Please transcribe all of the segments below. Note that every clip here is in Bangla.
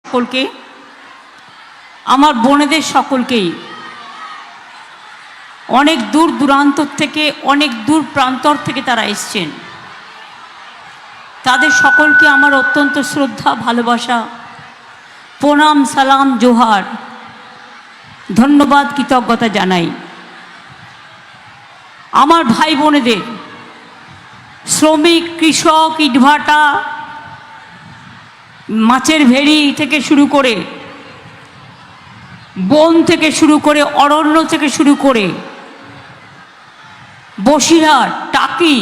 সকলকে, আমার বোনেদের সকলকেই, অনেক দূর দূরান্ত থেকে, অনেক দূর প্রান্তর থেকে তারা এসছেন। তাদের সকলকে আমার অত্যন্ত শ্রদ্ধা, ভালোবাসা, প্রণাম, সালাম, জোহার, ধন্যবাদ, কৃতজ্ঞতা জানাই। আমার ভাই বোনেদের, শ্রমিক, কৃষক, ইটভাটা, মাছের ভেড়ি থেকে শুরু করে, বন থেকে শুরু করে, অরণ্য থেকে শুরু করে, বসিরহাট, টাকি,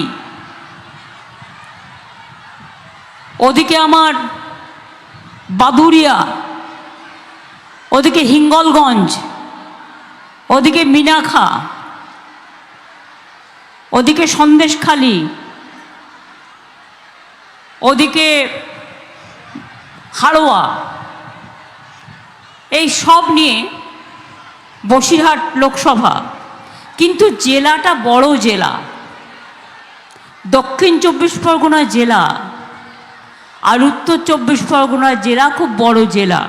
ওদিকে আমার বাদুরিয়া, ওদিকে হিঙ্গলগঞ্জ, ওদিকে মিনাখা, ওদিকে সন্দেশখালি, ওদিকে হাড়োয়া, এই সব নিয়ে বসিরহাট লোকসভা। কিন্তু জেলাটা বড় জেলা, দক্ষিণ 24 পরগনা জেলা আর উত্তর 24 পরগনা জেলা খুব বড় জেলা।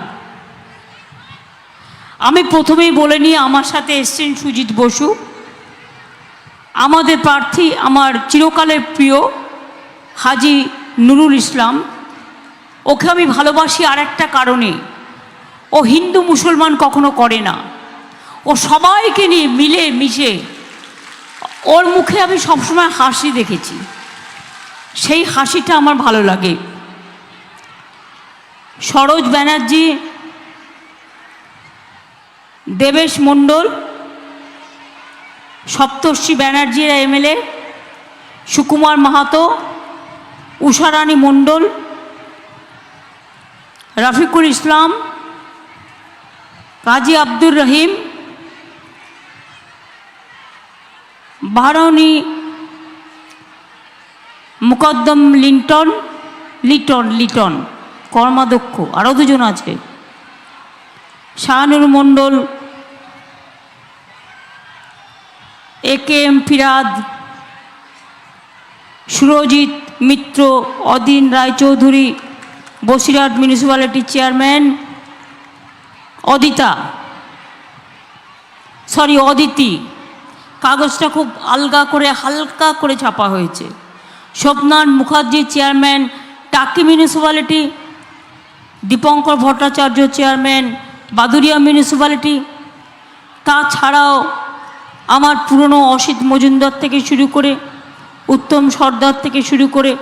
আমি প্রথমেই বলে নিই, আমার সাথে এসছেন সুজিত বসু, আমাদের প্রার্থী, আমার চিরকালের প্রিয় হাজি নুরুল ইসলাম। ওকে আমি ভালোবাসি আর একটা কারণে, ও হিন্দু মুসলমান কখনো করে না, ও সবাইকে নিয়ে মিলে মিশে, ওর মুখে আমি সবসময় হাসি দেখেছি, সেই হাসিটা আমার ভালো লাগে। সরোজ ব্যানার্জি, দেবেশ মণ্ডল, সপ্তর্ষি ব্যানার্জিরা এমএলএ, সুকুমার মাহাতো, উষারানী মণ্ডল, রফিকুল ইসলাম, কাজী আব্দুর রহিম, বাহরানি মুকদ্দম লিটন কর্মাধ্যক্ষ, আরও দুজন আছে, শাহানুর মণ্ডল, AKM ফিরাদ, সুরজিৎ মিত্র, অদিন রায়চৌধুরী, বসিরহাট মিউনিসিপ্যালিটি চেয়ারম্যান, অদিতি, কাগজটা খুব আলগা করে হালকা করে ছাপা হয়েছে, সোমনাথ মুখার্জি চেয়ারম্যান, টাকি municipality, Dipankar Bhattacharya chairman, Baduria municipality. তাছাড়াও আমার পুরনো অসিত মজুমদার থেকে শুরু করে, উত্তম সর্দার থেকে শুরু করে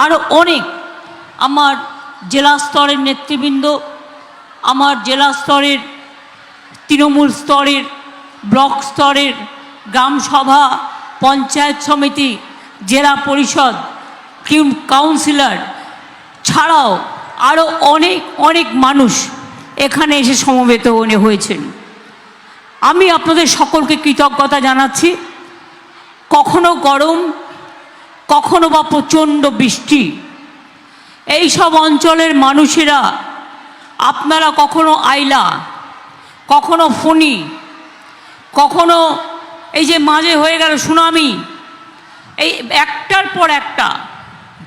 আরও অনেক আমার জেলা স্তরের নেতৃবৃন্দ, আমার জেলা স্তরের, তৃণমূল স্তরের, ব্লক স্তরের, গ্রাম সভা, পঞ্চায়েত সমিতি, জেলা পরিষদ, কাউন্সিলর ছাড়াও আরও অনেক অনেক মানুষ এখানে এসে সমবেত হয়েছেন। আমি আপনাদের সকলকে কৃতজ্ঞতা জানাচ্ছি। কখনো গরম, কখনো বা প্রচণ্ড বৃষ্টি, এই সব অঞ্চলের মানুষেরা, আপনারা কখনো আইলা, কখনো ফণী, কখনো এই যে মাঝে হয়ে গেল সুনামি, এই একটার পর একটা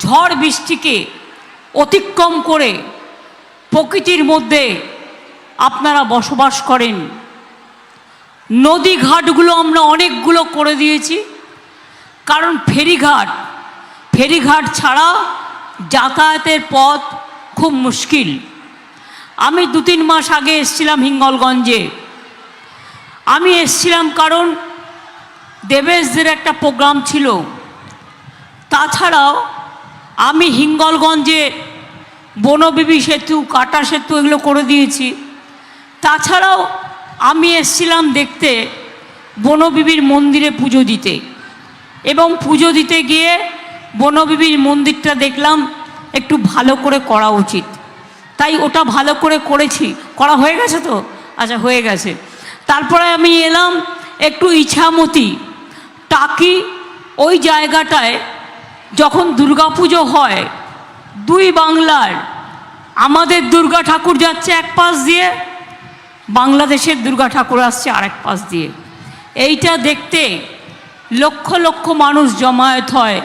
ঝড় বৃষ্টিকে অতিক্রম করে প্রকৃতির মধ্যে আপনারা বসবাস করেন। নদী ঘাটগুলো আমরা অনেকগুলো করে দিয়েছি, কারণ ফেরিঘাট ছাড়া যাতায়াতের পথ খুব মুশকিল। আমি 2-3 মাস আগে এসেছিলাম হিঙ্গলগঞ্জে। আমি এসেছিলাম কারণ দেবেশদের একটা প্রোগ্রাম ছিল। তাছাড়াও আমি হিঙ্গলগঞ্জে বনবিবি সেতু, কাটা সেতু এগুলো করে দিয়েছি। তাছাড়াও আমি এসেছিলাম দেখতে বনবিবির মন্দিরে পুজো দিতে, এবং পুজো দিতে গিয়ে বনবিবির মন্দিরটা দেখলাম একটু ভালো করে করা উচিত, তাই ওটা ভালো করে করেছি। করা হয়ে গেছে তো? আচ্ছা, হয়ে গেছে। তারপরে আমি এলাম একটু ইছামতি, টাকি, ওই জায়গাটায় যখন দুর্গাপুজো হয়, 2 বাংলার, আমাদের দুর্গা ঠাকুর যাচ্ছে এক পাশ দিয়ে, বাংলাদেশের দুর্গা ঠাকুর আসছে আরেক পাশ দিয়ে। এইটা দেখতে লক্ষ লক্ষ মানুষ জমায়েত হয়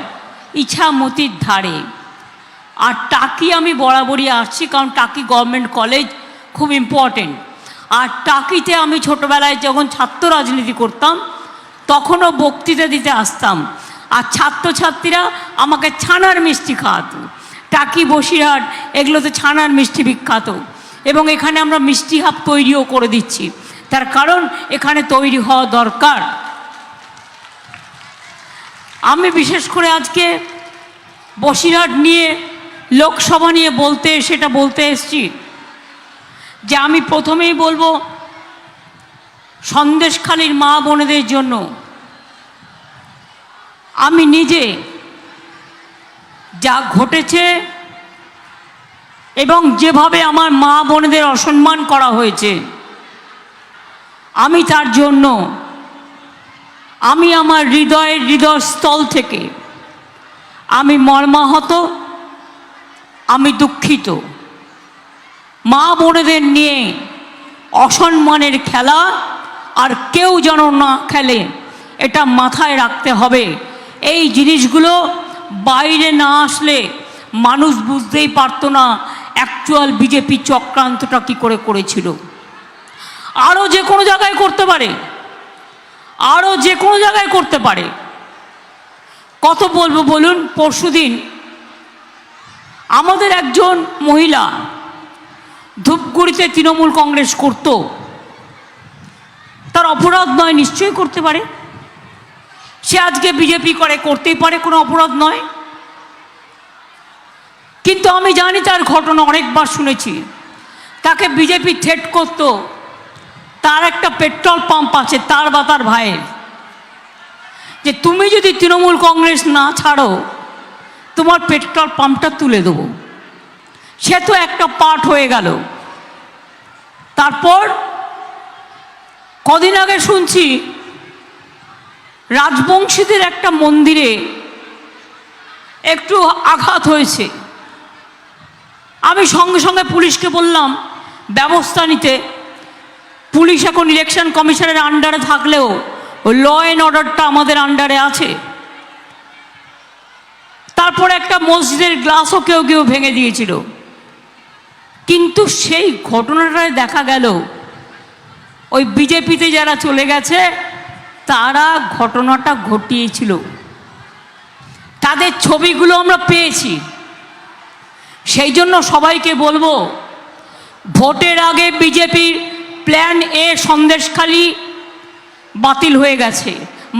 ইছামতির ধারে। আর টাকি আমি বরাবরই আসছি, কারণ টাকি গভর্নমেন্ট কলেজ খুব ইম্পর্টেন্ট। আর টাকিতে আমি ছোটোবেলায় যখন ছাত্র রাজনীতি করতাম তখনও বক্তৃতা দিতে আসতাম, আর ছাত্রছাত্রীরা আমাকে ছানার মিষ্টি খাওয়াতো। টাকি, বসিরহাট এগুলোতে ছানার মিষ্টি বিখ্যাত, এবং এখানে আমরা মিষ্টি হাব তৈরিও করে দিচ্ছি, তার কারণ এখানে তৈরি হওয়া দরকার। আমি বিশেষ করে আজকে বসিরহাট নিয়ে, লোকসভা নিয়ে বলতে এসেছি যে আমি প্রথমেই বলবো সন্দেশখালীর মা বোনেদের জন্য আমি নিজে যা ঘটেছে এবং যেভাবে আমার মা বোনেদের অসম্মান করা হয়েছে, আমি তার জন্য আমার হৃদয়স্থল থেকে আমি মর্মাহত, আমি দুঃখিত। মা বোনেদের নিয়ে অসম্মানের খেলা আর কেউ যেন না খেলে, এটা মাথায় রাখতে হবে। এই জিনিসগুলো বাইরে না আসলে মানুষ বুঝতেই পারতো না অ্যাকচুয়াল বিজেপি চক্রান্তটা কী করে করেছিল। আরও যে কোনো জায়গায় করতে পারে, আরও যে কোনো জায়গায় করতে পারে। কত বলবো বলুন? পরশুদিন আমাদের একজন মহিলা ধূপগুড়িতে তৃণমূল কংগ্রেস করত, তার অপরাধ নয়, নিশ্চয়ই করতে পারে। সে আজকে বিজেপি করতেই পারে, কোনো অপরাধ নয়। কিন্তু আমি জানি তার ঘটনা, অনেকবার শুনেছি। তাকে বিজেপি থ্রেট করত, তার একটা পেট্রোল পাম্প আছে তার বা তার ভাইয়ের, যে তুমি যদি তৃণমূল কংগ্রেস না ছাড়ো তোমার পেট্রোল পাম্পটা তুলে দেবো। সে তো একটা পার্ট হয়ে গেল। তারপর কদিন আগে শুনছি রাজবংশীদের একটা মন্দিরে একটু আঘাত হয়েছে। আমি সঙ্গে সঙ্গে পুলিশকে বললাম ব্যবস্থা নিতে। পুলিশ এখন ইলেকশন কমিশনের আন্ডারে থাকলেও ল অ্যান্ড অর্ডারটা আমাদের আন্ডারে আছে। তারপর একটা মসজিদের গ্লাসও কেউ ভেঙে দিয়েছিল। কিন্তু সেই ঘটনাটায় দেখা গেল ওই বিজেপিতে যারা চলে গেছে তারা ঘটনাটা ঘটিয়েছিল, তাদের ছবিগুলো আমরা পেয়েছি। সেই জন্য সবাইকে বলবো, ভোটের আগে বিজেপির প্ল্যান এ সন্দেশখালী বাতিল হয়ে গেছে,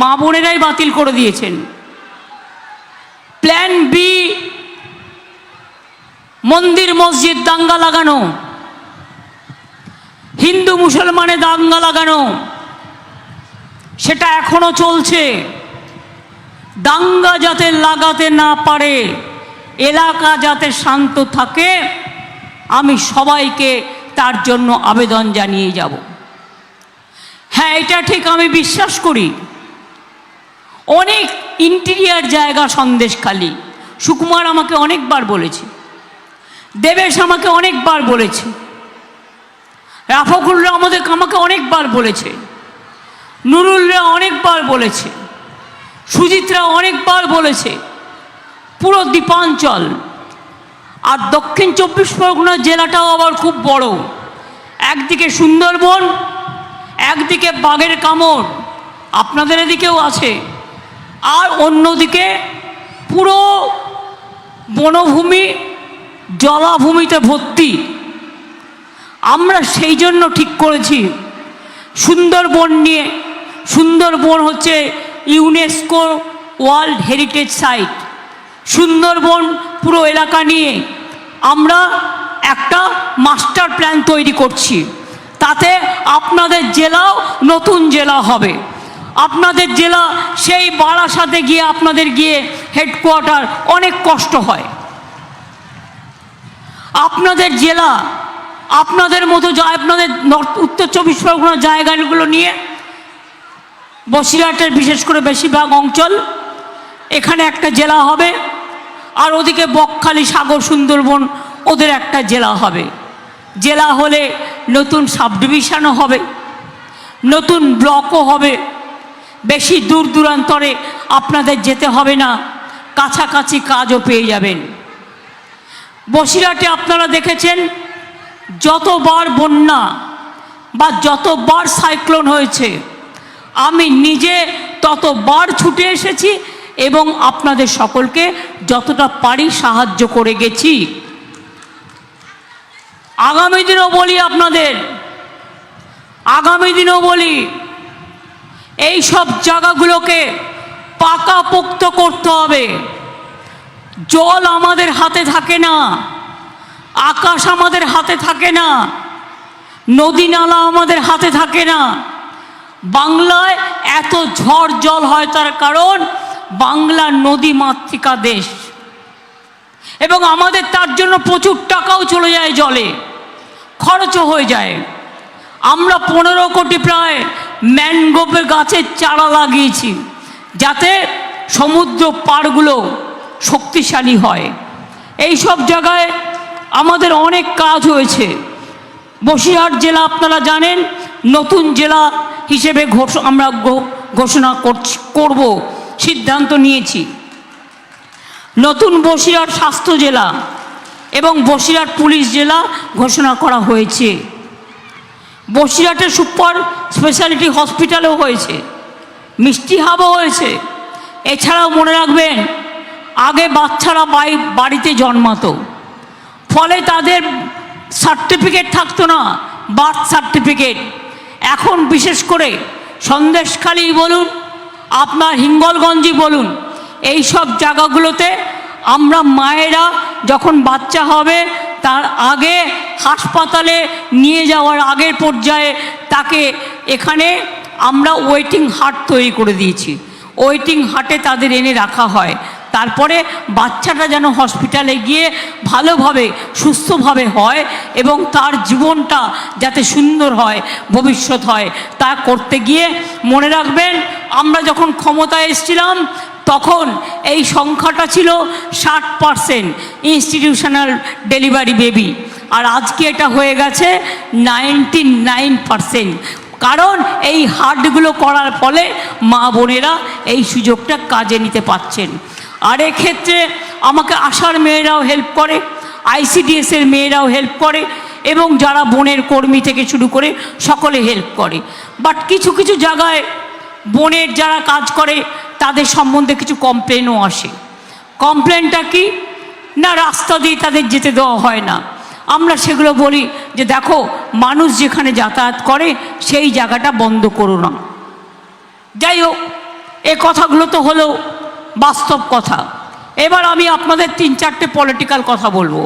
মা বোনেরাই বাতিল করে দিয়েছেন। প্ল্যান বি মন্দির মসজিদ দাঙ্গা লাগানো, হিন্দু মুসলমানে দাঙ্গা লাগানো, সেটা এখনো চলছে। দাঙ্গা যাতে লাগাতে না পারে, এলাকা যাতে শান্ত থাকে, আমি সবাইকে তার জন্য আবেদন জানিয়ে যাব। হ্যাঁ, এটা ঠিক, আমি বিশ্বাস করি অনেক ইন্টেরিয়ার জায়গা সন্দেশখালী। সুকুমার আমাকে অনেকবার বলেছে, দেবেশ আমাকে অনেকবার বলেছে, রাফকুল্লা আমাকে অনেকবার বলেছে, নুরুলরা অনেকবার বলেছে, সুজিতরা অনেকবার বলেছে। পুরো দ্বীপাঞ্চল আর দক্ষিণ 24 পরগনা জেলাটাও আবার খুব বড়। একদিকে সুন্দরবন, একদিকে বাঘের কামড়, আপনাদের এদিকেও আছে, আর অন্যদিকে পুরো বনভূমি, জলাভূমিতে ভর্তি। আমরা সেই জন্য ঠিক করেছি সুন্দরবন নিয়ে। সুন্দরবন হচ্ছে UNESCO world heritage site. Sundarban পুরো এলাকা নিয়ে আমরা একটা মাস্টার প্ল্যান তৈরি করছি। তাতে আপনাদের জেলাও নতুন জেলা হবে। আপনাদের জেলা সেই বারাসাতে গিয়ে আপনাদের গিয়ে হেডকোয়ার্টার অনেক কষ্ট হয়। আপনাদের জেলা আপনাদের মতো আপনাদের উত্তর 24 পরগনা জায়গাগুলো নিয়ে, বসিরহাটের বিশেষ করে বেশিরভাগ অঞ্চল, এখানে একটা জেলা হবে। আর ওদিকে বকখালি, সাগর, সুন্দরবন ওদের একটা জেলা হবে। জেলা হলে নতুন সাব ডিভিশনও হবে, নতুন ব্লকও হবে। বেশি দূর দূরান্তরে আপনাদের যেতে হবে না, কাছাকাছি কাজও পেয়ে যাবেন। বসিরহাটে আপনারা দেখেছেন যতবার বন্যা বা যতবার সাইক্লোন হয়েছে আমি নিজে ততবার ছুটে এসেছি এবং আপনাদের সকলকে যতটা পারি সাহায্য করে গেছি। আগামী দিনও বলি আপনাদের, আগামী দিনও বলি এই সব জায়গাগুলোকে পাকাপোক্ত করতে হবে। জল আমাদের হাতে থাকে না, আকাশ আমাদের হাতে থাকে না, নদী নালা আমাদের হাতে থাকে না। বাংলায় এত ঝড় জল হয় তার কারণ বাংলা নদী মাতৃকা দেশ, এবং আমাদের তার জন্য প্রচুর টাকাও চলে যায়, জলে খরচও হয়ে যায়। আমরা 15 কোটি প্রায় ম্যানগ্রোভের গাছের চারা লাগিয়েছি যাতে সমুদ্র পাড়গুলো শক্তিশালী হয়। এই সব জায়গায় আমাদের অনেক কাজ হয়েছে। বসিরহাট জেলা আপনারা জানেন নতুন জেলা হিসেবে আমরা ঘোষণা করব, সিদ্ধান্ত নিয়েছি। নতুন বসিরহাট স্বাস্থ্য জেলা এবং বসিরহাট পুলিশ জেলা ঘোষণা করা হয়েছে। বসিরহাটের সুপার স্পেশালিটি হসপিটালও হয়েছে, মিষ্টি হাবও হয়েছে। এছাড়াও মনে রাখবেন আগে বাচ্চারা বাড়িতে জন্মাতো, ফলে তাদের সার্টিফিকেট থাকতো না, বার্থ সার্টিফিকেট। এখন বিশেষ করে সন্দেশখালী বলুন, আপনার হিঙ্গলগঞ্জই বলুন, এই সব জায়গাগুলোতে আমরা মায়েরা যখন বাচ্চা হবে তার আগে হাসপাতালে নিয়ে যাওয়ার আগের পর্যায়ে তাকে এখানে আমরা ওয়েটিং হাট তৈরি করে দিয়েছি। ওয়েটিং হাটে তাদের এনে রাখা হয়, তারপরে বাচ্চাটা যেন হসপিটালে গিয়ে ভালোভাবে সুস্থভাবে হয় এবং তার জীবনটা যাতে সুন্দর হয়, ভবিষ্যৎ হয়, তা করতে গিয়ে মনে রাখবেন আমরা যখন ক্ষমতায় এসেছিলাম তখন এই সংখ্যাটা ছিল 60% ইনস্টিটিউশনাল ডেলিভারি বেবি, আর আজকে এটা হয়ে গেছে 99%। কারণ এই হাটগুলো করার ফলে মা বোনেরা এই সুযোগটা কাজে নিতে পারছেন। আর এক্ষেত্রে আমাকে আশার মেয়েরাও হেল্প করে, আইসিডিএসের মেয়েরাও হেল্প করে, এবং যারা বনের কর্মী থেকে শুরু করে সকলে হেল্প করে। বাট কিছু কিছু জায়গায় বনের যারা কাজ করে তাদের সম্বন্ধে কিছু কমপ্লেনও আসে। কমপ্লেনটা কি না, রাস্তা দিয়ে তাদের যেতে দেওয়া হয় না। আমরা সেগুলো বলি যে দেখো, মানুষ যেখানে যাতায়াত করে সেই জায়গাটা বন্ধ করো না। যাই হোক, এ কথাগুলো তো হলো বাস্তব কথা। এবার আমি আপনাদের 3-4টে পলিটিক্যাল কথা বলবো।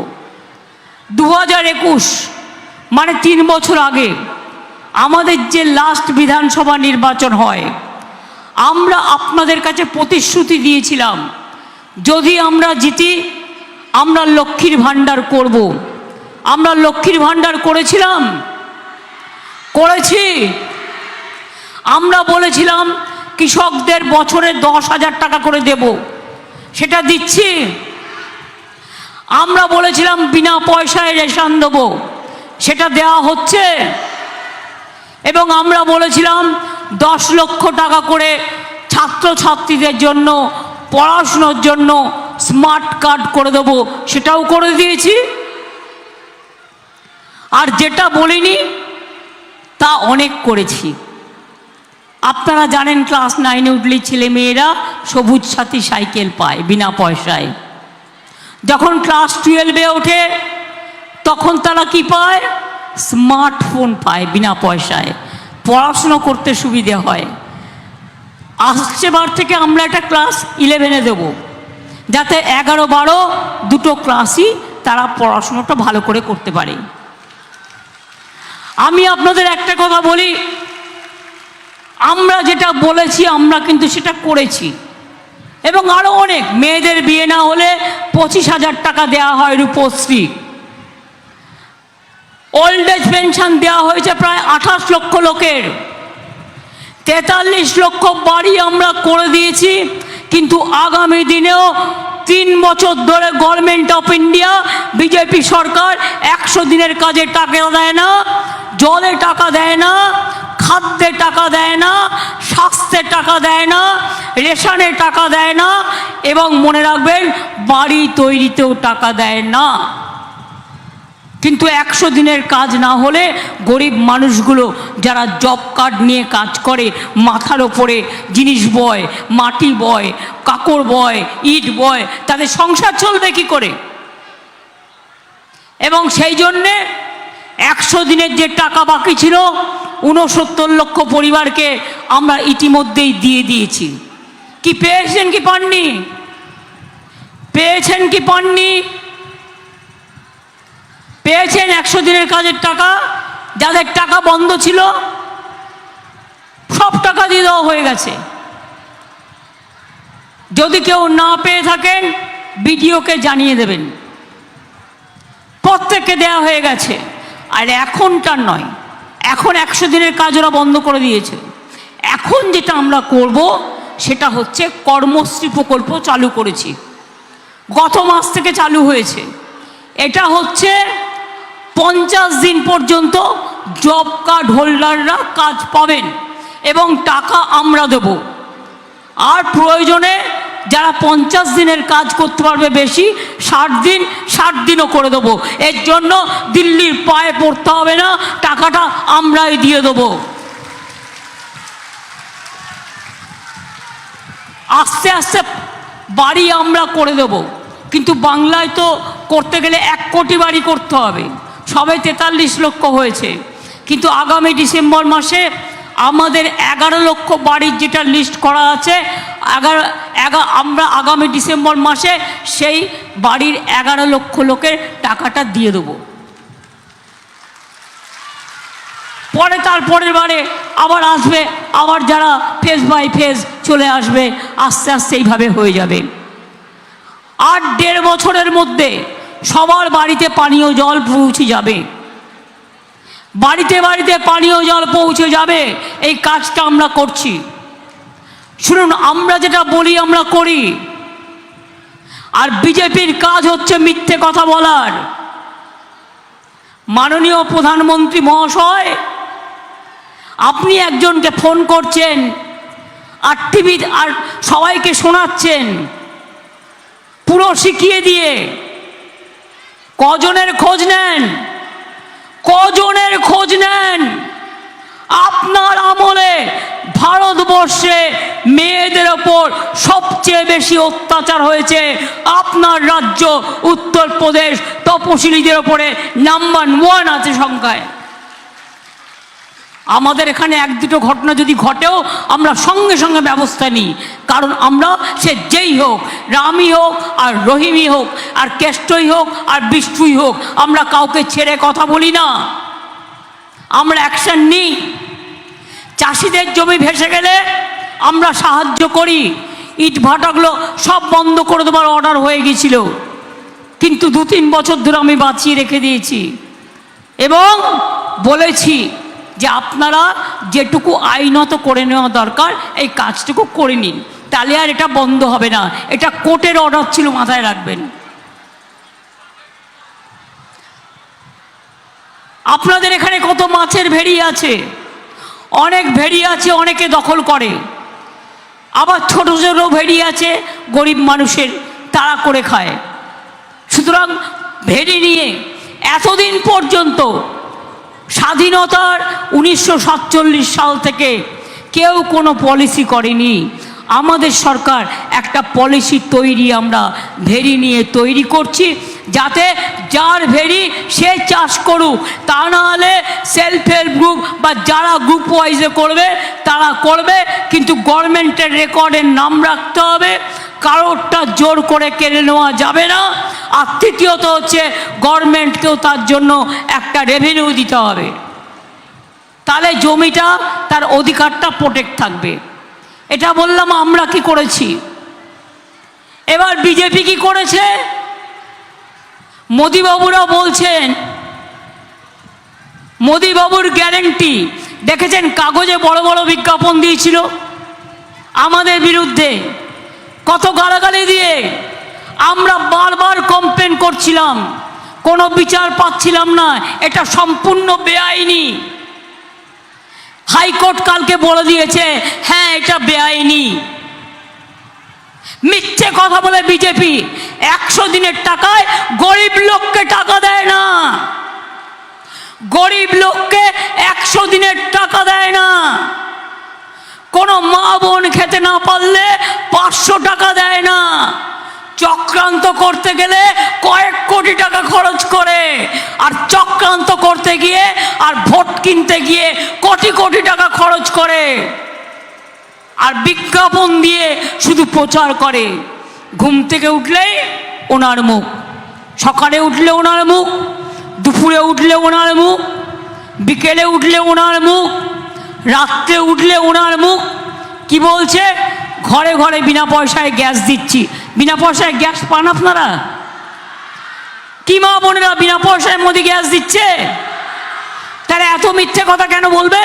2021 মানে 3 বছর আগে আমাদের যে লাস্ট বিধানসভা নির্বাচন হয়, আমরা আপনাদের কাছে প্রতিশ্রুতি দিয়েছিলাম যদি আমরা জিতি আমরা লক্ষ্মীর ভাণ্ডার করব। আমরা লক্ষ্মীর ভাণ্ডার করেছিলাম, করেছি। আমরা বলেছিলাম কৃষকদের বছরে 10,000 টাকা করে দেব, সেটা দিচ্ছি। আমরা বলেছিলাম বিনা পয়সায় রেশন দেব, সেটা দেওয়া হচ্ছে। এবং আমরা বলেছিলাম 10 লক্ষ টাকা করে ছাত্রছাত্রীদের জন্য পড়াশুনোর জন্য স্মার্ট কার্ড করে দেব, সেটাও করে দিয়েছি। আর যেটা বলিনি তা অনেক করেছি। আপনারা জানেন ক্লাস 9-এ উঠলে ছেলে মেয়েরা সবুজ সাথী সাইকেল পায় বিনা পয়সায়। যখন ক্লাস 12-এ ওঠে তখন তারা কি পায়? স্মার্টফোন পায় বিনা পয়সায়, পড়াশুনো করতে সুবিধে হয়। আসছে বার থেকে আমরা একটা ক্লাস 11-এ দেব, যাতে 11-12 দুটো ক্লাসই তারা পড়াশুনোটা ভালো করে করতে পারে। আমি আপনাদের একটা কথা বলি, আমরা যেটা বলেছি আমরা কিন্তু সেটা করেছি। এবং আরও অনেক, মেয়েদের বিয়ে না হলে 25,000 টাকা দেওয়া হয় রূপশ্রী। ওল্ড এজ পেনশন দেওয়া হয়েছে প্রায় 28 লক্ষ লোকের। 43 লক্ষ বাড়ি আমরা করে দিয়েছি। কিন্তু আগামী দিনেও 3 বছর ধরে গভর্নমেন্ট অফ ইন্ডিয়া বিজেপি সরকার 100 দিনের কাজে টাকা দেয় না, জলে টাকা দেয় না, খাদ্যে টাকা দেয় না, স্বাস্থ্যে টাকা দেয় না, রেশনে টাকা দেয় না, এবং মনে রাখবেন বাড়ি তৈরিতেও টাকা দেয় না। কিন্তু 100 দিনের কাজ না হলে গরিব মানুষগুলো যারা জব কার্ড নিয়ে কাজ করে, মাথার ওপরে জিনিস বয়, মাটি বয়, কাকড় বয়, ইট বয়, তাদের সংসার চলবে কি করে? এবং সেই জন্যে 100 দিনের যে টাকা বাকি ছিল 69 লক্ষ পরিবারকে আমরা ইতিমধ্যেই দিয়ে দিয়েছি। কি পেয়েছেন কি পাননি? পেয়েছেন কি পাননি? পেয়েছেন 100 দিনের কাজের টাকা। যাদের টাকা বন্ধ ছিল সব টাকা দিয়ে দেওয়া হয়ে গেছে। যদি কেউ না পেয়ে থাকেন বিডিওকে জানিয়ে দেবেন, প্রত্যেককে দেওয়া হয়ে গেছে। আর এখনটার নয়, এখন 100 দিনের কাজ ওরা বন্ধ করে দিয়েছে। এখন যেটা আমরা করব সেটা হচ্ছে কর্মশ্রী প্রকল্প চালু করেছি, গত মাস থেকে চালু হয়েছে। এটা হচ্ছে 50 দিন পর্যন্ত জব কার্ড হোল্ডাররা কাজ পাবেন এবং টাকা আমরা দেব। আর প্রয়োজনে যারা 50 দিনের কাজ করতে পারবে বেশি, 60 দিনও করে দেবো। এর জন্য দিল্লির পায়ে পড়তে হবে না, টাকাটা আমরাই দিয়ে দেবো। আস্তে আস্তে বাড়ি আমরা করে দেব। কিন্তু বাংলায় তো করতে গেলে 1 কোটি বাড়ি করতে হবে, সবে 43 লক্ষ হয়েছে। কিন্তু আগামী ডিসেম্বর মাসে আমাদের 11 লক্ষ বাড়ির যেটা লিস্ট করা আছে, আমরা আগামী ডিসেম্বর মাসে সেই বাড়ির 11 লক্ষ লোকের টাকাটা দিয়ে দেবো। পরে তারপরের বারে আবার আসবে, আবার যারা ফেজ বাই ফেজ চলে আসবে, আস্তে আস্তে এইভাবে হয়ে যাবে। আর 1.5 বছরের মধ্যে সবার বাড়িতে পানীয় জল পৌঁছে যাবে, বাড়িতে বাড়িতে পানীয় জল পৌঁছে যাবে। এই কাজটা আমরা করছি। শুনুন, আমরা যেটা বলি আমরা করি। আর বিজেপির কাজ হচ্ছে মিথ্যে কথা বলার। মাননীয় প্রধানমন্ত্রী মহাশয়, আপনি একজনকে ফোন করছেন আর টিভি আর সবাইকে শোনাচ্ছেন পুরো শিখিয়ে দিয়ে। কজনের খোঁজ নেন? কজনের খোঁজ নেন? আপনার আমলে ভারতবর্ষে মেয়েদের ওপর সবচেয়ে বেশি অত্যাচার হয়েছে আপনার রাজ্য উত্তরপ্রদেশ। তপশিলীদের ওপরে নাম্বার 1 আছে সংখ্যায়। আমাদের এখানে 1-2 ঘটনা যদি ঘটেও আমরা সঙ্গে সঙ্গে ব্যবস্থা নিই, কারণ আমরা সে যেই হোক, রামই হোক আর রহিমই হোক আর কেষ্টই হোক আর বিষ্ণুই হোক, আমরা কাউকে ছেড়ে কথা বলি না, আমরা অ্যাকশন নিই। চাষিদের জমি ভেসে গেলে আমরা সাহায্য করি। ইট ভাটাগুলো সব বন্ধ করে দেওয়ার অর্ডার হয়ে গিয়েছিল, কিন্তু 2-3 বছর ধরে আমি বাঁচিয়ে রেখে দিয়েছি এবং বলেছি যে আপনারা যেটুকু আইনত করে নেওয়া দরকার এই কাজটুকু করে নিন, তাহলে আর এটা বন্ধ হবে না। এটা কোর্টের অর্ডার ছিল, মাথায় রাখবেন। আপনাদের এখানে কত মাছের ভেড়ি আছে, অনেক ভেড়ি আছে, অনেকে দখল করে। আবার ছোট ছোট ভেড়ি আছে গরিব মানুষের, তারা করে খায়। সুতরাং ভেড়ি নিয়ে এতদিন পর্যন্ত স্বাধীনতার 1947 সাল থেকে কেউ কোনো পলিসি করেনি। আমাদের সরকার একটা পলিসি তৈরি আমরা ভেড়ি নিয়ে তৈরি করছি, যাতে যার ভেড়ি সে চাষ করুক, তা না হলে সেলফ হেল্প গ্রুপ বা যারা গ্রুপ ওয়াইজে করবে তারা করবে, কিন্তু গভর্নমেন্টের রেকর্ডের নাম রাখতে হবে, কারোরটা জোর করে কেড়ে নেওয়া যাবে না। আর তৃতীয়ত হচ্ছে গভর্নমেন্টকেও তার জন্য একটা রেভিনিউ দিতে হবে, তাহলে জমিটা তার অধিকারটা প্রোটেক্ট থাকবে। এটা বললাম আমরা কি করেছি। এবার বিজেপি কি করেছে? মোদিবাবুরা বলছেন, মোদিবাবুর গ্যারেন্টি দেখেছেন, কাগজে বড় বড় বিজ্ঞাপন দিয়েছিল আমাদের বিরুদ্ধে, কত গালাগালি দিয়ে। আমরা বারবার কমপ্লেন করছিলাম, কোনো বিচার পাচ্ছিলাম না, এটা সম্পূর্ণ বেআইনি। হাইকোর্ট কালকে বলে দিয়েছে হ্যাঁ এটা বেআইনি। মিথ্যে কথা বলে বিজেপি 100 দিনের টাকায় গরিব লোককে টাকা দেয় না। গরিব লোককে 100 দিনের টাকা দেয় না, কোনো মা বোন খেতে না পারলে 500 টাকা দেয় না, চক্রান্ত করতে গেলে কয়েক কোটি টাকা খরচ করে, আর চক্রান্ত করতে গিয়ে আর ভোট কিনতে গিয়ে কোটি কোটি টাকা খরচ করে, আর বিজ্ঞাপন দিয়ে শুধু প্রচার করে। ঘুম থেকে উঠলেই ওনার মুখ, সকালে উঠলে ওনার মুখ, দুপুরে উঠলে ওনার মুখ, বিকেলে উঠলে ওনার মুখ, রাত্রে উঠলে ওনার মুখ। কি বলছে? ঘরে ঘরে বিনা পয়সায় গ্যাস দিচ্ছি। বিনা পয়সায় গ্যাস পান আপনারা? কি মা বোনেরা বিনা পয়সায় মোদি গ্যাস দিচ্ছে? তারা এত মিথ্যে কথা কেন বলবে?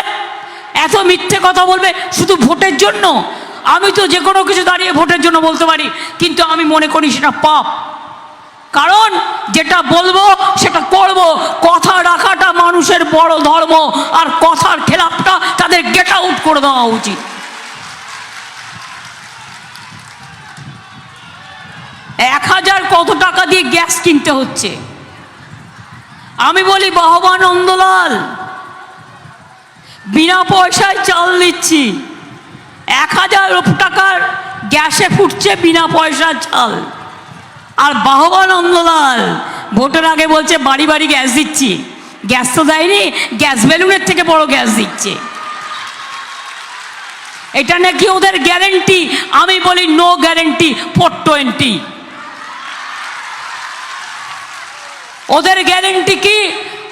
এত মিথ্যে কথা বলবে শুধু ভোটের জন্য? আমি তো যে কোনো কিছু দাঁড়িয়ে ভোটের জন্য বলতে পারি, কিন্তু আমি মনে করি সেটা পাপ। কারণ যেটা বলবো সেটা করব। কথা রাখাটা মানুষের বড় ধর্ম, আর কথার খেলাপটা তাদের গেট আউট করে দেওয়া উচিত। 1000 কত টাকা দিয়ে গ্যাস কিনতে হচ্ছে। আমি বলি বাহবা নন্দলাল, বিনা পয়সায় চাল দিচ্ছি, 1000 টাকার গ্যাসে ফুটছে বিনা পয়সার চাল। আর বাহবা নন্দলাল ভোটের আগে বলছে বাড়ি বাড়ি গ্যাস দিচ্ছি। গ্যাস তো দেয়নি, গ্যাস বেলুনের থেকে বড় গ্যাস দিচ্ছে। এটা নাকি ওদের গ্যারেন্টি। আমি বলি নো গ্যারেন্টি 420। ওদের গ্যারেন্টি কি?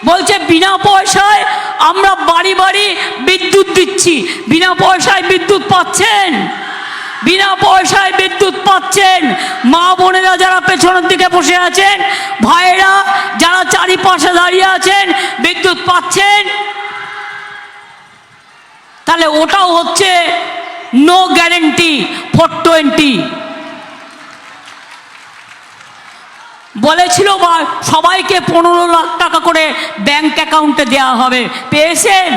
বলছে বিনা পয়সায় আমরা বাড়ি বাড়ি বিদ্যুৎ দিচ্ছি। বিনা পয়সায় বিদ্যুৎ পাচ্ছেন? বিনা পয়সায় বিদ্যুৎ পাচ্ছেন। মা বোনেরা যারা পেছনের দিকে বসে আছেন, ভাইয়েরা যারা চারিপাশে দাঁড়িয়ে আছেন, বিদ্যুৎ পাচ্ছেন। তাহলে ওটাও হচ্ছে নো গ্যারেন্টি 420। বলেছিল সবাইকে 15 লাখ টাকা করে ব্যাংক অ্যাকাউন্টে দেওয়া হবে, পেয়েছেন?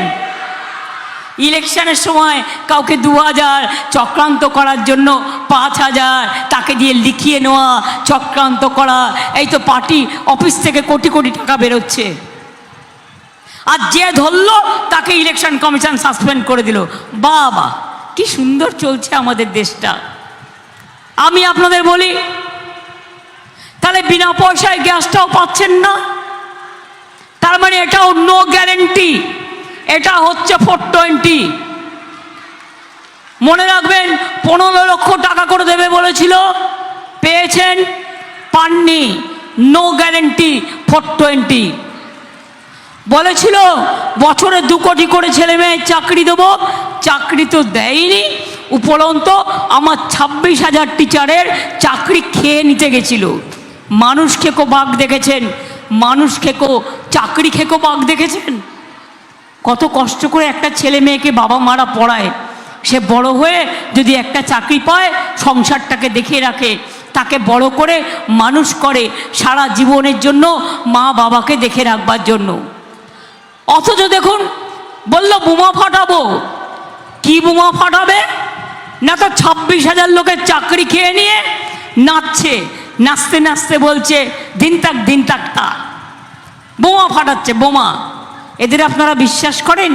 ইলেকশনের সময় কাউকে 2000, চক্রান্ত করার জন্য 5000, তাকে দিয়ে লিখিয়ে নেওয়া, চক্রান্ত করা। এই তো পার্টি অফিস থেকে কোটি কোটি টাকা বেরোচ্ছে। আর যে ধরলো তাকে ইলেকশন কমিশন সাসপেন্ড করে দিল। বাবা, কি সুন্দর চলছে আমাদের দেশটা। আমি আপনাদের বলি, তাহলে বিনা পয়সায় গ্যাসটাও পাচ্ছেন না, তার মানে এটাও নো গ্যারেন্টি। এটা হচ্ছে 420। মনে রাখবেন, 15 লক্ষ টাকা করে দেবে বলেছিল, পেয়েছেন? পাননি। No guarantee 420। বলেছিল বছরে 2 কোটি করে ছেলে মেয়ের চাকরি দেবো, চাকরি তো দেয়নি। উপরন্ত আমার 26,000 টিচারের চাকরি খেয়ে নিতে গেছিল। মানুষ খেকো বাঘ দেখেছেন? মানুষ খেকো, চাকরি খেকো বাঘ দেখেছেন? কত কষ্ট করে একটা ছেলে মেয়েকে বাবা মারা পড়ায়, সে বড় হয়ে যদি একটা চাকরি পায়, সংসারটাকে দেখে রাখে, তাকে বড় করে মানুষ করে সারা জীবনের জন্য, মা বাবাকে দেখে রাখবার জন্য। অথচ দেখুন, বলল বোমা ফাটাবো। কি বোমা ফাটাবে? না তো 26,000 লোকের চাকরি খেয়ে নিয়ে নাচছে, নাচতে নাচতে বলছে দিন তাক তা। বোমা ফাটাচ্ছে, বোমা। এদের আপনারা বিশ্বাস করেন?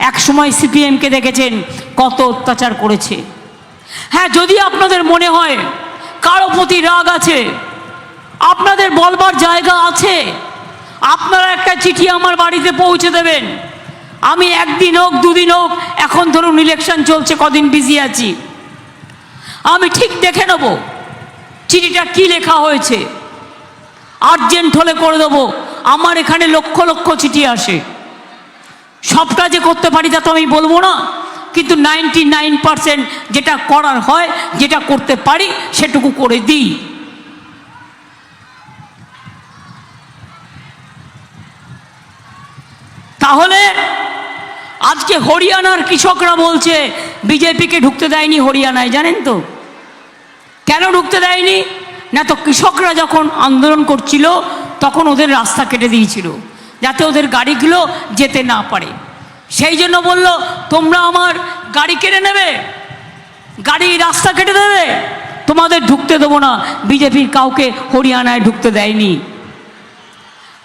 এক সময় সিপিএমকে দেখেছেন কত অত্যাচার করেছে। হ্যাঁ, যদি আপনাদের মনে হয় কারো প্রতি রাগ আছে, আপনাদের বলবার জায়গা আছে, আপনারা একটা চিঠি আমার বাড়িতে পৌঁছে দেবেন। আমি 1 দিন হোক 2 দিন হোক, এখন ধরুন ইলেকশন চলছে, কদিন বিজি আছি, আমি ঠিক দেখে নেব চিঠিটা কি লেখা হয়েছে। আর্জেন্ট হলে করে দেবো। আমার এখানে লক্ষ লক্ষ চিঠি আসে। সবটা যে করতে পারি তা তো আমি বলবো না, কিন্তু 99% যেটা করার হয়, যেটা করতে পারি সেটুকু করে দিই। তাহলে আজকে হরিয়ানার কৃষকরা বলছে বিজেপিকে ঢুকতে দেয়নি হরিয়ানায়। জানেন তো কেন ঢুকতে দেয়নি? না তো কৃষকরা যখন আন্দোলন করছিল তখন ওদের রাস্তা কেটে দিয়েছিল, যাতে ওদের গাড়িগুলো যেতে না পারে। সেই জন্য বলল তোমরা আমার গাড়ি কেড়ে নেবে, গাড়ি রাস্তা কেটে দেবে, তোমাদের ঢুকতে দেবো না। বিজেপির কাউকে হরিয়ানায় ঢুকতে দেয়নি।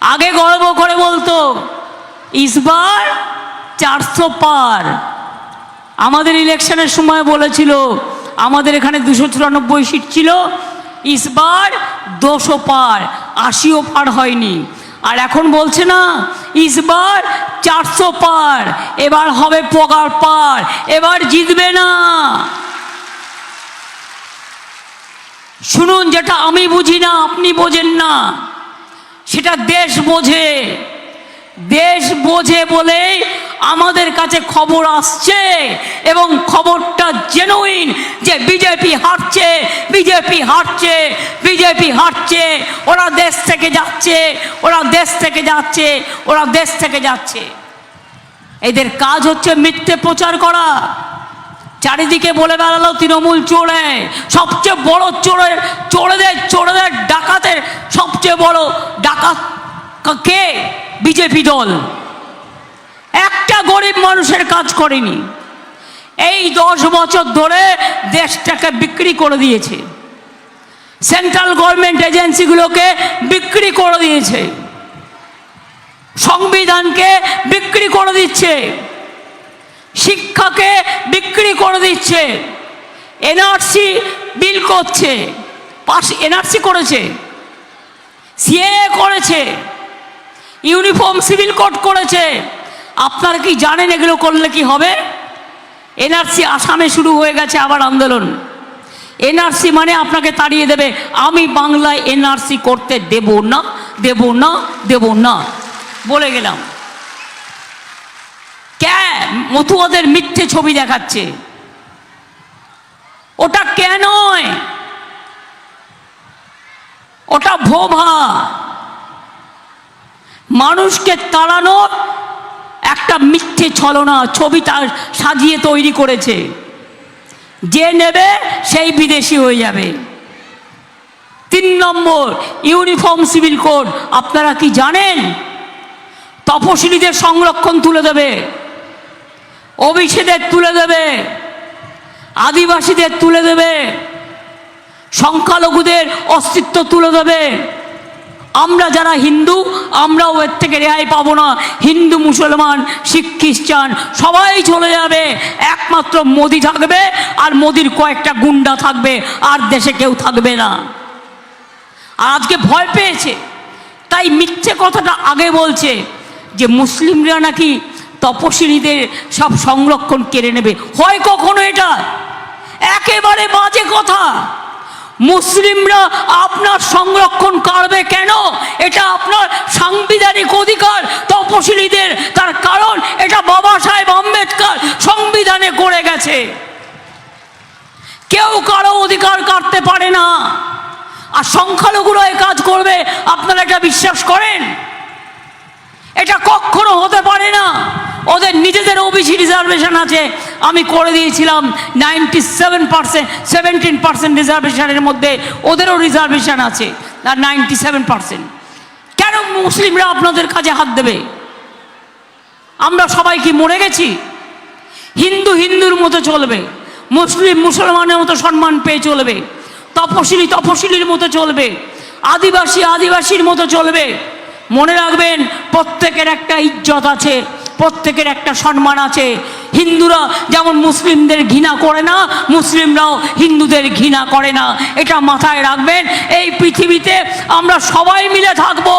আগে গর্ব করে বলতো ইসবার 400 পার। আমাদের ইলেকশনের সময় বলেছিল আমাদের এখানে 294 সিট ছিল, ইসবার 200 পার, 80ও পার হয়নি। আর এখন বলছে না ইসবার 400 পার, এবার হবে পগার পার, এবার জিতবে না। শুনুন, যেটা আমি বুঝি না আপনি বোঝেন না, সেটা দেশ বোঝে। দেশ বোঝে বলে আমাদের কাছে খবর আসছে, এবং খবরটা জেনুইন যে বিজেপি হারছে, বিজেপি হারছে, বিজেপি হারছে, ওরা দেশ থেকে যাচ্ছে, ওরা দেশ থেকে যাচ্ছে, ওরা দেশ থেকে যাচ্ছে। এদের কাজ হচ্ছে মিথ্যে প্রচার করা। চারিদিকে বলে বেড়ালো তৃণমূল চোরে, সবচেয়ে বড় চোরেদের ডাকাতের সবচেয়ে বড় ডাকাত কে? বিজেপি দল। একটা গরিব মানুষের কাজ করেনি। এই 10 বছর ধরে দেশটাকে বিক্রি করে দিয়েছে, সেন্ট্রাল গভর্নমেন্ট এজেন্সিগুলোকে বিক্রি করে দিয়েছে, সংবিধানকে বিক্রি করে দিচ্ছে, শিক্ষাকে বিক্রি করে দিচ্ছে, এনআরসি বিল করছে, এনআরসি করেছে, সিএএ করেছে, ইউনিফর্ম সিভিল কোড করেছে। আপনারা কি জানেন এগুলো করলে কি হবে? এনআরসি আসামে শুরু হয়ে গেছে আবার আন্দোলন। এনআরসি মানে আপনাকে তাড়িয়ে দেবে। আমি বাংলায় এনআরসি করতে দেব না, দেব না, দেব না বলে গেলাম। মতুয়াদের মিথ্যে ছবি দেখাচ্ছে, ওটা কেন? ওটা ভোভা। মানুষকে তাড়ানোর একটা মিথ্যে ছলনা ছবি তার সাজিয়ে তৈরি করেছে। যে নেবে সেই বিদেশি হয়ে যাবে। 3 নম্বর, ইউনিফর্ম সিভিল কোড। আপনারা কি জানেন তপশিলীদের সংরক্ষণ তুলে দেবে, ওবিসিদের তুলে দেবে, আদিবাসীদের তুলে দেবে, সংখ্যালঘুদের অস্তিত্ব তুলে দেবে। আমরা যারা হিন্দু, আমরাও এর থেকে রেহাই পাবো না। হিন্দু, মুসলমান, শিখ, খ্রিস্টান সবাই চলে যাবে, একমাত্র মোদি থাকবে, আর মোদির কয়েকটা গুন্ডা থাকবে, আর দেশে কেউ থাকবে না। আর আজকে ভয় পেয়েছে, তাই মিথ্যে কথাটা আগে বলছে যে মুসলিমরা নাকি তপশিলীদের সব সংরক্ষণ কেড়ে নেবে। হয় কখনো এটা? একেবারে বাজে কথা। মুসলিমরা আপনার সংরক্ষণ করবে কেন? এটা আপনার সাংবিধানিক অধিকার তপশিলীদের। তার কারণ এটা বাবা সাহেব আম্বেদকর সংবিধানে করে গেছে। কেউ কারো অধিকার কাটতে পারে না। আর সংখ্যালঘুরা এই কাজ করবে আপনারা এটা বিশ্বাস করেন? এটা কখনো হতে পারে না। ওদের নিজেদের ওবিসি রিজার্ভেশন আছে, আমি করে দিয়েছিলাম 97%, 17% রিজার্ভেশনের মধ্যে ওদেরও রিজার্ভেশন আছে, আর 97%। কেন মুসলিমরা আপনাদের কাজে হাত দেবে? আমরা সবাই কি মরে গেছি? হিন্দু হিন্দুর মতো চলবে, মুসলিম মুসলমানের মতো সম্মান পেয়ে চলবে, তপশিলি তপশিলির মতো চলবে, আদিবাসী আদিবাসীর মতো চলবে। মনে রাখবেন, প্রত্যেকের একটা ইজ্জত আছে, প্রত্যেকের একটা সম্মান আছে। হিন্দুরা যেমন মুসলিমদের ঘৃণা করে না, মুসলিমরাও হিন্দুদের ঘৃণা করে না। এটা মাথায় রাখবেন। এই পৃথিবীতে আমরা সবাই মিলে থাকবো,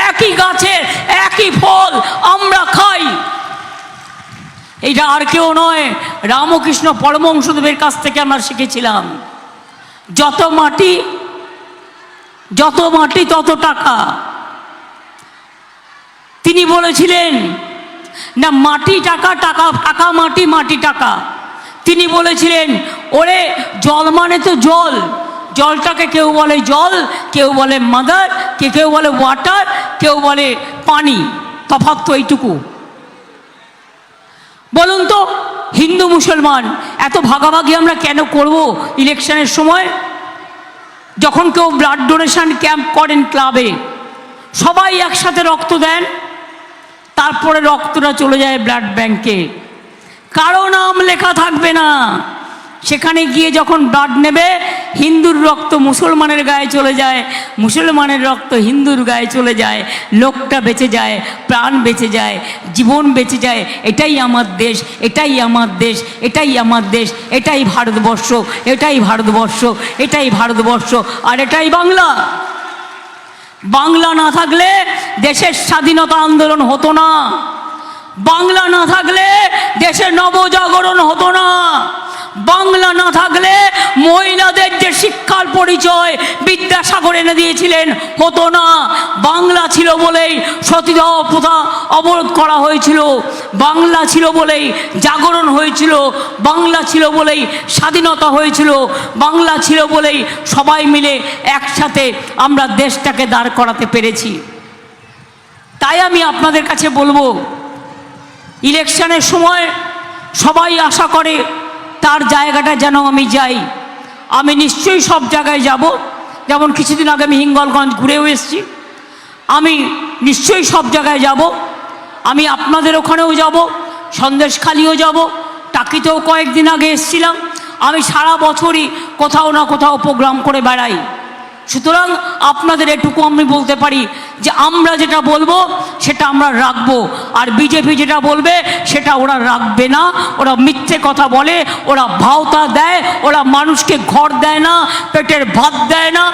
একই গাছের একই ফল আমরা খাই। এটা আর কেউ নয়, রামকৃষ্ণ পরমহংসদেবের কাছ থেকে আমরা শিখেছিলাম। যত মাটি তত টাকা। তিনি বলেছিলেন না মাটি টাকা, টাকা টাকা মাটি, মাটি টাকা। তিনি বলেছিলেন ওরে জল মানে তো জল, জলটাকে কেউ বলে জল, কেউ বলে মাদার, কেউ বলে ওয়াটার, কেউ বলে পানি। তফাৎ তো এইটুকু। বলুন তো, হিন্দু মুসলমান এত ভাগাভাগি আমরা কেন করব ইলেকশনের সময়? যখন কেউ ব্লাড ডোনেশন ক্যাম্প করেন ক্লাবে, সবাই একসাথে রক্ত দেন, তারপরে রক্তটা চলে যায় ব্লাড ব্যাংকে। কারো নাম লেখা থাকবে না, সেখানে গিয়ে যখন ব্লাড নেবে, হিন্দুর রক্ত মুসলমানের গায়ে চলে যায়, মুসলমানের রক্ত হিন্দুর গায়ে চলে যায়, লোকটা বেঁচে যায়, প্রাণ বেঁচে যায়, জীবন বেঁচে যায়। এটাই আমার দেশ, এটাই আমার দেশ, এটাই আমার দেশ, এটাই ভারতবর্ষ, এটাই ভারতবর্ষ, এটাই ভারতবর্ষ, আর এটাই বাংলা। বাংলা না থাকলে দেশের স্বাধীনতা আন্দোলন হতো না, বাংলা না থাকলে দেশের নবজাগরণ হতো না, বাংলা না থাকলে মহিলাদের যে শিক্ষার পরিচয় বিদ্যাসাগর এনে দিয়েছিলেন হতো না। বাংলা ছিল বলেই সতীদাহ প্রথা অবরোধ করা হয়েছিল, বাংলা ছিল বলেই জাগরণ হয়েছিল, বাংলা ছিল বলেই স্বাধীনতা হয়েছিল, বাংলা ছিল বলেই সবাই মিলে একসাথে আমরা দেশটাকে দাঁড় করাতে পেরেছি। তাই আমি আপনাদের কাছে বলবো, ইলেকশনের সময় সবাই আশা করে তার জায়গাটা যেন আমি যাই। আমি নিশ্চয়ই সব জায়গায় যাব, যেমন কিছুদিন আগে আমি হিঙ্গলগঞ্জ ঘুরেও এসেছি, আমি নিশ্চয়ই সব জায়গায় যাব। আমি আপনাদের ওখানেও যাব, সন্দেশখালিও যাব, টাকিতেও কয়েকদিন আগে এসেছিলাম। আমি সারা বছরই কোথাও না কোথাও প্রোগ্রাম করে বেড়াই। সুতরাং আপনাদের এটুকু আমি বলতে পারি যে আমরা যেটা বলবো সেটা আমরা রাখবো, আর বিজেপি যেটা বলবে সেটা ওরা রাখবে না। ওরা মিথ্যে কথা বলে, ওরা ভাওতা দেয়, ওরা মানুষকে ঘর দেয় না, পেটের ভাত দেয় না,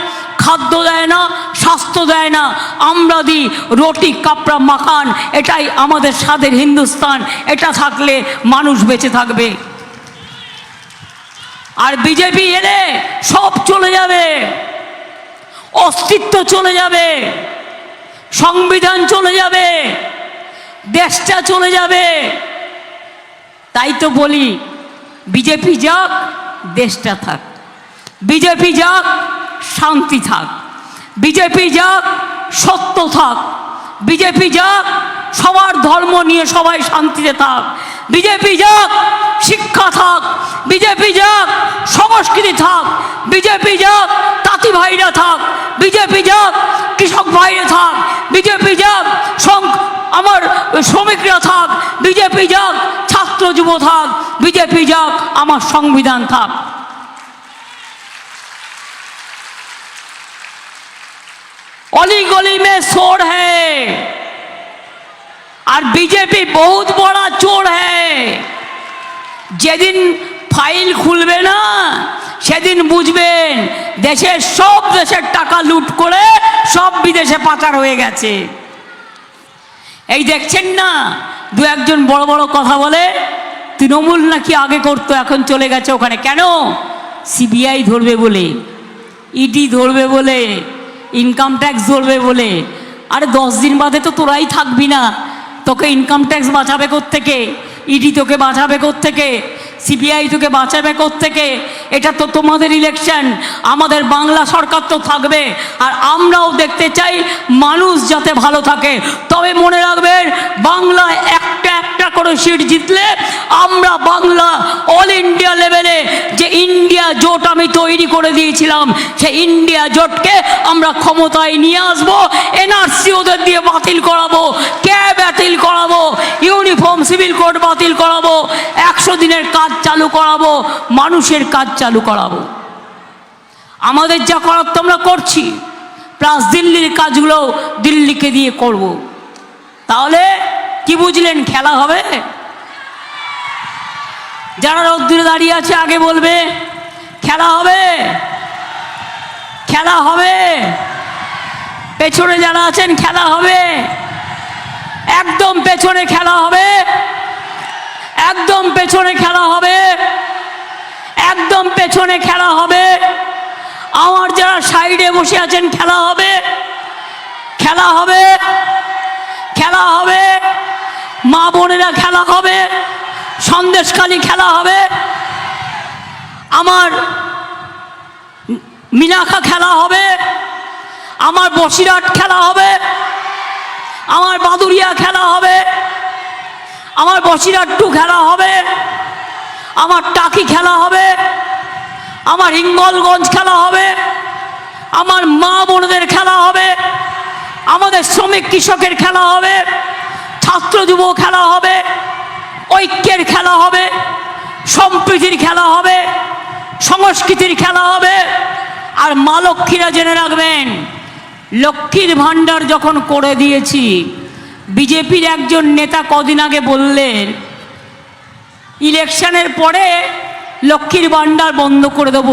খাদ্য দেয় না, স্বাস্থ্য দেয় না। আমরা দিই রুটি কাপড়া মাখান, এটাই আমাদের স্বাদের হিন্দুস্তান। এটা থাকলে মানুষ বেঁচে থাকবে। আর বিজেপি এলে সব চলে যাবে, অস্তিত্ব চলে যাবে, সংবিধান চলে যাবে, দেশটা চলে যাবে। তাই তো বলি, বিজেপি যাক, দেশটা থাক, বিজেপি যাক, শান্তি থাক, বিজেপি যাক, সত্য থাক, বিজেপি যাক, সবার ধর্ম নিয়ে সবাই শান্তিতে থাক, বিজেপি যাক, শিক্ষা থাক, বিজেপি যাক, সংস্কৃতি থাক, বিজেপি যাক, তাঁতি ভাইরা থাক, বিজেপি যাক, কৃষক ভাইরা থাক, বিজেপি যাক, আমার শ্রমিকরা থাক, বিজেপি যাক, ছাত্র যুব থাক, বিজেপি যাক, আমার সংবিধান থাক। অলি গলি মে চোর হ্যায়, আর বিজেপি বহুত বড় চোর হ্যায়। যেদিন ফাইল খুলবে না সেদিন বুঝবেন দেশের টাকা লুট করে সব বিদেশে পাচার হয়ে গেছে। এই দেখছেন না, দু একজন বড় বড় কথা বলে, তৃণমূল নাকি আগে করতো, এখন চলে গেছে ওখানে। কেন? সিবিআই ধরবে বলে, ইডি ধরবে বলে, ইনকাম ট্যাক্স ধরবে বলে। আরে 10 দিন বাদে তো তোরাই থাকবি না, তোকে ইনকাম ট্যাক্স বাঁচাবে কোত্থেকে? ইডি তোকে বাঁচাবে কোত্থেকে? সিবিআই তোকে বাঁচাবে কোত্থেকে? এটা তো তোমাদের ইলেকশন, আমাদের বাংলা সরকার তো থাকবে। আর আমরাও দেখতে চাই মানুষ যাতে ভালো থাকে। তবে মনে রাখবেন, বাংলায় একটা একটা করে সিট জিতলে আমরা বাংলা অল ইন্ডিয়া লেভেলে যে ইন্ডিয়া জোট আমি তৈরি করে দিয়েছিলাম, সেই ইন্ডিয়া জোটকে আমরা ক্ষমতায় নিয়ে আসবো। এনআরসি ওদের দিয়ে বাতিল করাবো, ক্যাব বাতিল করাবো, ইউনিফর্ম সিভিল কোড বাতিল করাবো, 100 দিনের কাজ চালু করাবো, মানুষের কাজ চালু করাবো। আমাদের যা করার তো আমরা করছি, প্লাস দিল্লির কাজগুলো দিল্লিকে দিয়ে করব। তাহলে কি বুঝলেন? খেলা হবে। যারা রোদ্দুরে দাঁড়িয়ে আছে আগে বলবে খেলা হবে, খেলা হবে। পেছনে যারা আছেন খেলা হবে, একদম পেছনে খেলা হবে, একদম পেছনে খেলা হবে, একদম পেছনে খেলা হবে। আমার যারা সাইডে বসে আছেন খেলা হবে, খেলা হবে, খেলা হবে। মা বোনেরা খেলা হবে, সন্দেশখালি খেলা হবে, আমার মিনাখা খেলা হবে, আমার বসিরহাট খেলা হবে, আমার বাদুরিয়া খেলা হবে, আমার বসিরহাট 2 খেলা হবে, আমার টাকি খেলা হবে, আমার হিঙ্গলগঞ্জ খেলা হবে, আমার মা বোনদের খেলা হবে, আমাদের শ্রমিক কৃষকের খেলা হবে, ছাত্র যুব খেলা হবে, ঐক্যের খেলা হবে, সম্প্রীতির খেলা হবে, সংস্কৃতির খেলা হবে। আর মা লক্ষ্মীরা জেনে রাখবেন, লক্ষ্মীর ভাণ্ডার যখন করে দিয়েছি, বিজেপির একজন নেতা কদিন আগে বললেন ইলেকশনের পরে লক্ষ্মীর ভাণ্ডার বন্ধ করে দেব।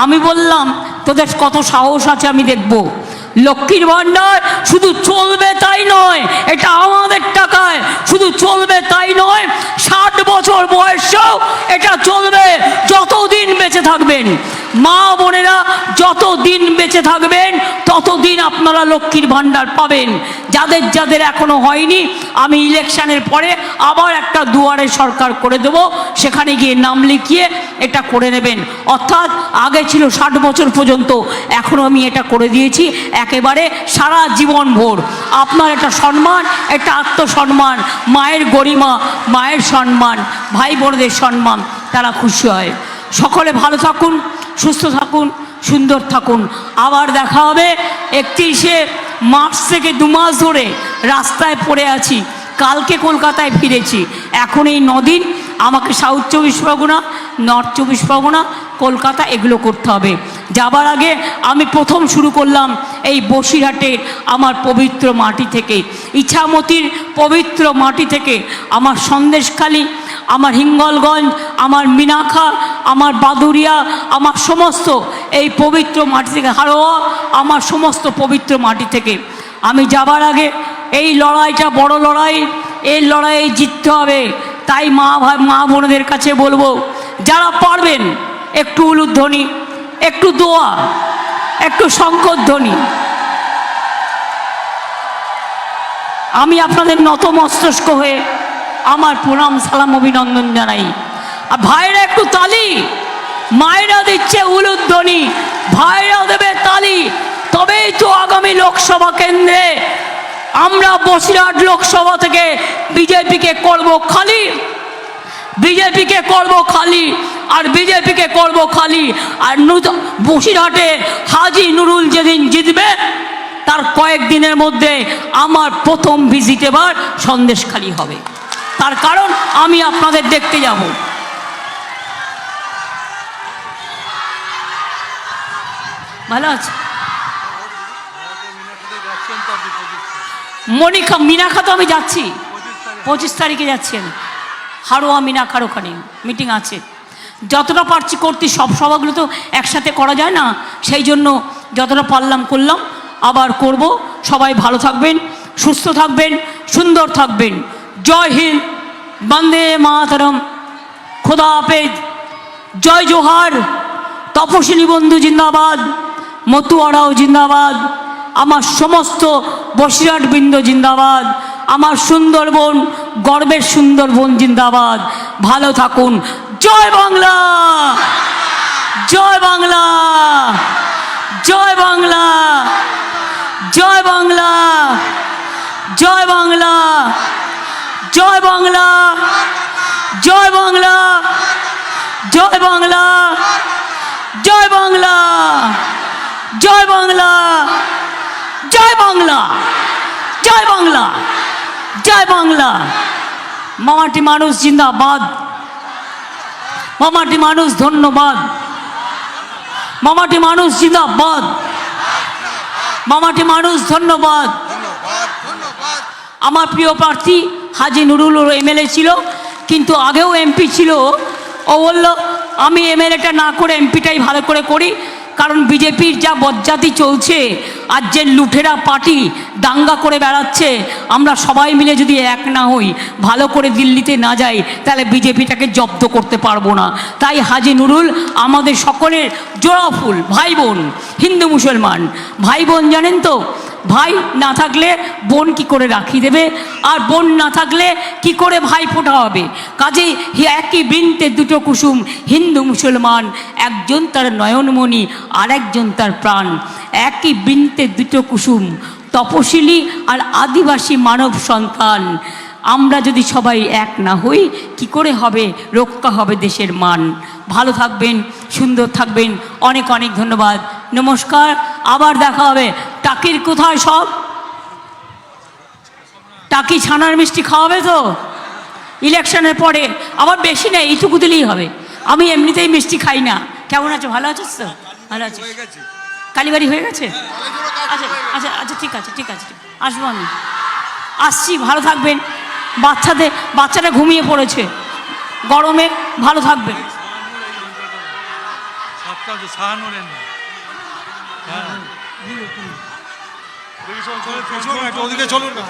আমি বললাম তোদের কত সাহস আছে আমি দেখব। লক্ষ্মীর ভাণ্ডার শুধু চলবে তাই নয়, এটা আমাদের টাকায়, শুধু চলবে তাই নয়, 60 বছর বয়সেও এটা চলবে যতদিন বেঁচে থাকবেন। মা বোনেরা যতদিন বেঁচে থাকবেন ততদিন আপনারা লক্ষ্মীর ভাণ্ডার পাবেন। যাদের যাদের এখনো হয়নি, আমি ইলেকশনের পরে আবার একটা দুয়ারে সরকার করে দেব, সেখানে গিয়ে নাম লিখিয়ে এটা করে নেবেন। অর্থাৎ আগে ছিল 60 বছর পর্যন্ত, এখনও আমি এটা করে দিয়েছি একেবারে সারা জীবন ভোর। আপনার একটা সম্মান, একটা আত্মসম্মান, মায়ের গরিমা, মায়ের সম্মান, ভাই বোনদের সম্মান, তারা খুশি হয়। সকলে ভালো থাকুন, সুস্থ থাকুন, সুন্দর থাকুন। আবার দেখা হবে 31শে মার্চ থেকে 2 মাস ধরে রাস্তায় পড়ে আছি। কালকে কলকাতায় ফিরেছি। এখন এই 9 দিন আমাকে সাউথ 24 পরগনা, নর্থ 24 পরগনা, কলকাতা এগুলো করতে হবে। যাবার আগে আমি প্রথম শুরু করলাম এই বসিরহাটের আমার পবিত্র মাটি থেকে, ইছামতির পবিত্র মাটি থেকে, আমার সন্দেশখালি, আমার হিঙ্গলগঞ্জ, আমার মিনাখা, আমার বাদুরিয়া, আমার সমস্ত এই পবিত্র মাটি থেকে, হাড়োয়া, আমার সমস্ত পবিত্র মাটি থেকে। আমি যাবার আগে এই লড়াইটা বড় লড়াই, এই লড়াইয়ে জিততে হবে। তাই মা বোনদের কাছে বলবো, যারা পারবেন একটু উলুধ্বনি, একটু দোয়া, একটু শঙ্করধ্বনি। আমি আপনাদের নতমস্তক হয়ে আমার প্রণাম সালাম অভিনন্দন জানাই। আর ভাইরা একটু তালি, মায়েরা দিচ্ছে উলুধ্বনি, ভাইরা দেবে তালি, তবেই তো আগামী লোকসভা কেন্দ্রে আমরা বসিরহাট লোকসভা থেকে বিজেপিকে করব খালি, বিজেপিকে করব খালি, আর বিজেপিকে করব খালি। আর বসিরহাটে হাজি নুরুল যেদিন জিতবে তার কয়েকদিনের মধ্যে আমার প্রথম ভিজিট এবার সন্দেশখালি হবে। তার কারণ আমি আপনাদের দেখতে যাব। ভালো আছে মিনাখা, তো আমি যাচ্ছি 25 তারিখে যাচ্ছি আমি হাড়োয়া মিনাখার ওখানে মিটিং আছে। যতটা পারছি করতে, সব সভাগুলো তো একসাথে করা যায় না, সেই জন্য যতটা পারলাম করলাম, আবার করব। সবাই ভালো থাকবেন, সুস্থ থাকবেন, সুন্দর থাকবেন। জয় হিন্দ, বন্দে মাতরম, খোদা হাফেজ, জয় জোহার। তপশিলি বন্ধু জিন্দাবাদ, মতুয়ারাও জিন্দাবাদ, আমার সমস্ত বসিরহাট বৃন্দ জিন্দাবাদ, আমার সুন্দরবন, গর্বের সুন্দরবন জিন্দাবাদ। ভালো থাকুন। জয় বাংলা, জয় বাংলা, জয় বাংলা, জয় বাংলা, জয় বাংলা, জয় বাংলা, জয় বাংলা, জয় বাংলা, জয় বাংলা, জয় বাংলা, জয় বাংলা, জয় বাংলা, জয় বাংলা। মামাটি মানুষ জিন্দাবাদ, মামাটি মানুষ ধন্যবাদ, মামাটি মানুষ জিন্দাবাদ, মামাটি মানুষ ধন্যবাদ। আমার প্রিয় প্রার্থী হাজি নুরুল এমএলএ ছিল, কিন্তু আগেও এমপি ছিল। ও বলল আমি এমএলএটা না করে এমপিটাই ভালো করে করি, কারণ বিজেপির যা বজ্জাতি চলছে আর যে লুঠেরা পার্টি দাঙ্গা করে বেড়াচ্ছে, আমরা সবাই মিলে যদি এক না হই, ভালো করে দিল্লিতে না যাই, তাহলে বিজেপিটাকে জব্দ করতে পারবো না। তাই হাজি নুরুল আমাদের সকলের জোড়া ফুল, ভাই বোন, হিন্দু মুসলমান ভাই বোন। জানেন তো, ভাই না থাকলে বোন কি করে রাখি দেবে, আর বোন না থাকলে কি করে ভাই ফোটা হবে। কাজেই একই বৃন্তে দুটো কুসুম, হিন্দু মুসলমান, একজন তার নয়নমণি আর একজন তার প্রাণ। একই বৃন্তে দুটো কুসুম, তপশিলি আর আদিবাসী মানব সন্তান। আমরা যদি সবাই এক না হই, কি করে হবে রক্ষা হবে দেশের মান। ভালো থাকবেন, সুন্দর থাকবেন। অনেক অনেক ধন্যবাদ, নমস্কার। আবার দেখা হবে। টাকির কোথায় সব? টাকি ছানার মিষ্টি খাওয়াবে তো ইলেকশনের পরে? আবার বেশি নেই, এইটুকু দিলেই হবে। আমি এমনিতেই মিষ্টি খাই না, কেমন আছো? ভালো আছিস তো? ভালো আছিস? কালীবাড়ি হয়ে গেছে? আচ্ছা আচ্ছা আচ্ছা, ঠিক আছে ঠিক আছে, আসবো আমি, আসছি। ভালো থাকবেন। বাচ্চাটা ঘুমিয়ে পড়েছে গরমে, ভালো থাকবেন। ওদিকে চলুন না।